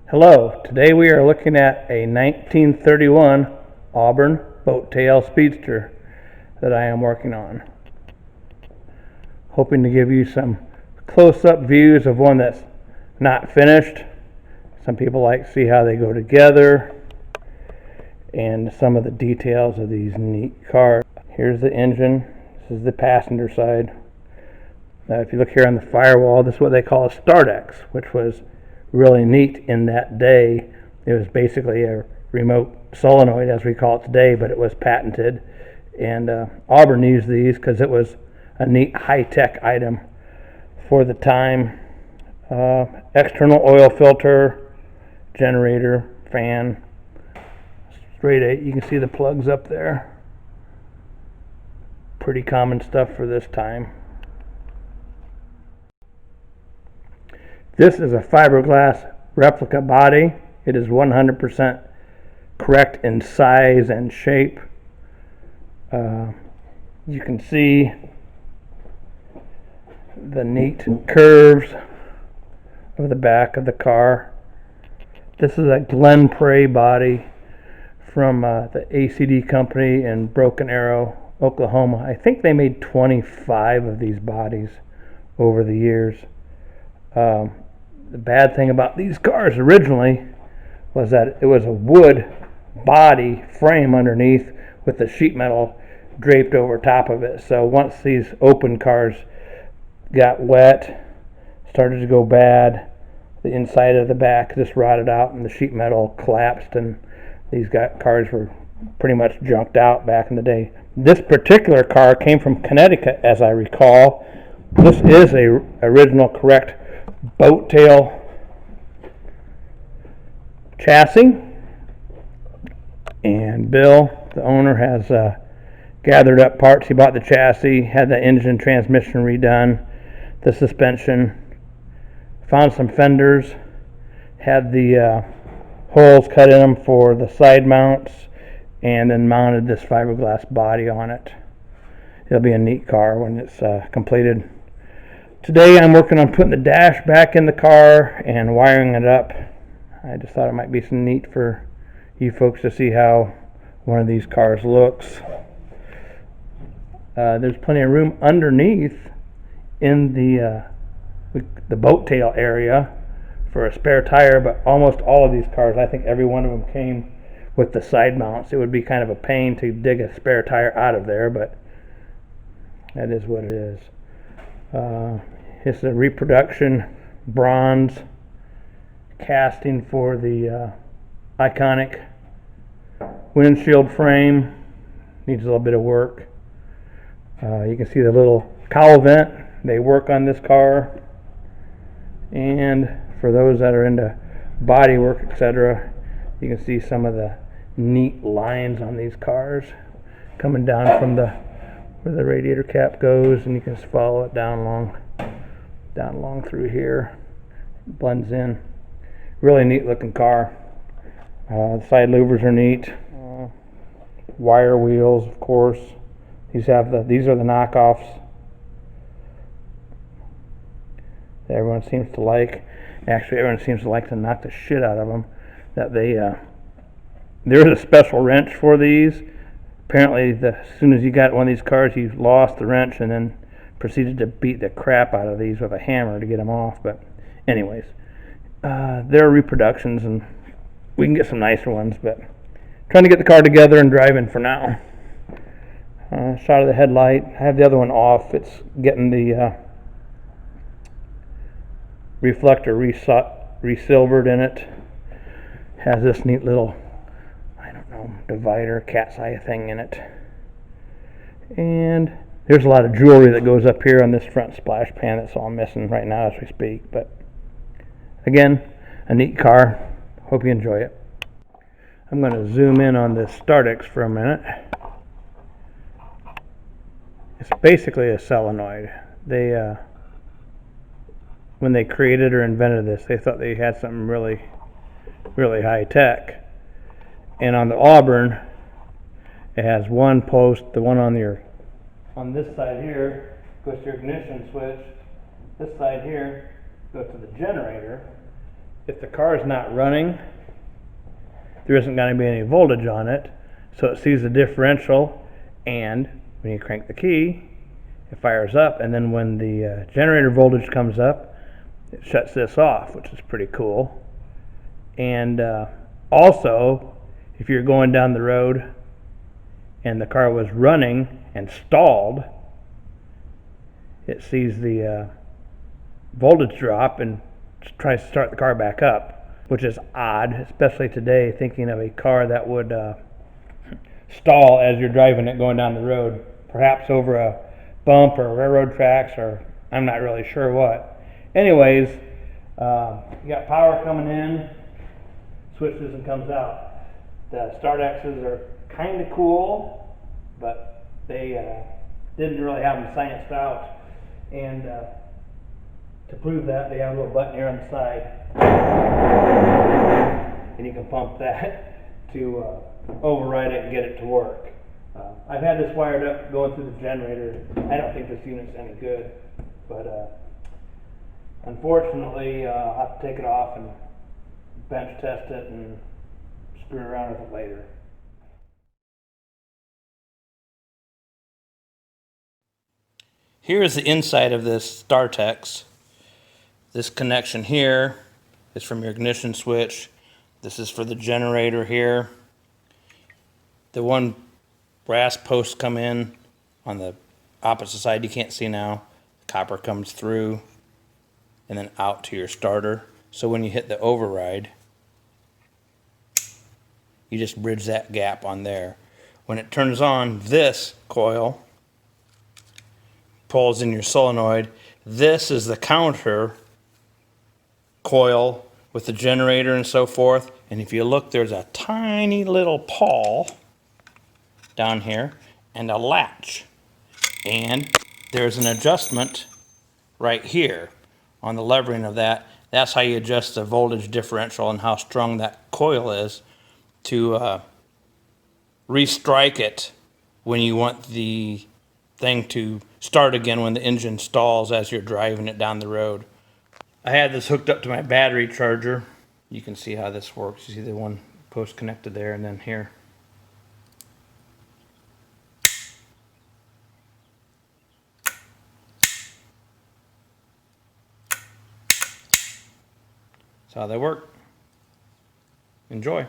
Hello, today we are looking at a 1931 Auburn boat tail speedster that I am working on. Hoping to give you some close-up views of one that's not finished. Some people like to see how they go together and some of the details of these neat cars. Here's the engine. This is the passenger side. If you look here on the firewall, this is what they call a Startix, which was really neat in that day. It was basically a remote solenoid, as we call it today, but it was patented. And Auburn used these because it was a neat high-tech item for the time. External oil filter, generator, fan, straight 8. You can see the plugs up there. Pretty common stuff for this time. This is a fiberglass replica body. It is 100% correct in size and shape. You can see the neat curves of the back of the car. This is a Glen Prairie body from the ACD company in Broken Arrow, Oklahoma. I think they made 25 of these bodies over the years. The bad thing about these cars originally was that it was a wood body frame underneath with the sheet metal draped over top of it. So once these open cars got wet, started to go bad, the inside of the back just rotted out and the sheet metal collapsed, and these cars were pretty much junked out back in the day. This particular car came from Connecticut, as I recall. This is a original correct boat tail chassis, and Bill, the owner, has gathered up parts. He bought the chassis, had the engine transmission redone, the suspension, found some fenders, had the holes cut in them for the side mounts, and then mounted this fiberglass body on it. It'll be a neat car when it's completed. Today I'm working on putting the dash back in the car and wiring it up. I just thought it might be some neat for you folks to see how one of these cars looks. There's plenty of room underneath in the boat tail area for a spare tire, but almost all of these cars, I think every one of them came with the side mounts. It would be kind of a pain to dig a spare tire out of there, but that is what it is. It's a reproduction bronze casting for the iconic windshield frame. Needs a little bit of work. You can see the little cowl vent. They work on this car. And for those that are into body work, etc., you can see some of the neat lines on these cars coming down from where the radiator cap goes, and you can just follow it down along through here. It blends in. Really neat looking car. The side louvers are neat. Wire wheels, of course. These are the knockoffs that everyone seems to like. Actually, everyone seems to like to knock the shit out of them. There's a special wrench for these. Apparently, as soon as you got one of these cars, you lost the wrench and then proceeded to beat the crap out of these with a hammer to get them off. But anyways, they're reproductions, and we can get some nicer ones, but trying to get the car together and driving for now. Shot of the headlight. I have the other one off. It's getting the reflector resilvered in it. Has this neat little, divider, cat's eye thing in it. And there's a lot of jewelry that goes up here on this front splash pan that's all missing right now as we speak. But again, a neat car. Hope you enjoy it. I'm going to zoom in on this Startix for a minute. It's basically a solenoid. When they created or invented this, they thought they had something really, really high tech. And on the Auburn, it has one post. The one on this side here goes to your ignition switch. This side here goes to the generator. if the car is not running, there isn't going to be any voltage on it, so it sees the differential, and when you crank the key, it fires up, and then when the generator voltage comes up, it shuts this off, which is pretty cool. And also, if you're going down the road and the car was running and stalled, it sees the voltage drop and tries to start the car back up, which is odd, especially today, thinking of a car that would stall as you're driving it going down the road, perhaps over a bump or railroad tracks, or I'm not really sure what. Anyways, you got power coming in, switches and comes out. The Startixes are kind of cool, but they didn't really have them scienced out. And to prove that, they have a little button here on the side, and you can pump that to override it and get it to work. I've had this wired up going through the generator. I don't think this unit's any good, but unfortunately I'll have to take it off and bench test it and screw around with it later. Here is the inside of this Startix. This connection here is from your ignition switch. This is for the generator here. The one brass post come in on the opposite side, you can't see now. The copper comes through and then out to your starter. So when you hit the override, you just bridge that gap on there. When it turns on, this coil pulls in your solenoid. This is the counter coil with the generator and so forth. And if you look, there's a tiny little pawl down here and a latch. And there's an adjustment right here on the levering of that. That's how you adjust the voltage differential and how strong that coil is to restrike it when you want the thing to start again when the engine stalls as you're driving it down the road. I had this hooked up to my battery charger. You can see how this works. You see the one post connected there and then here. That's how they work. Enjoy.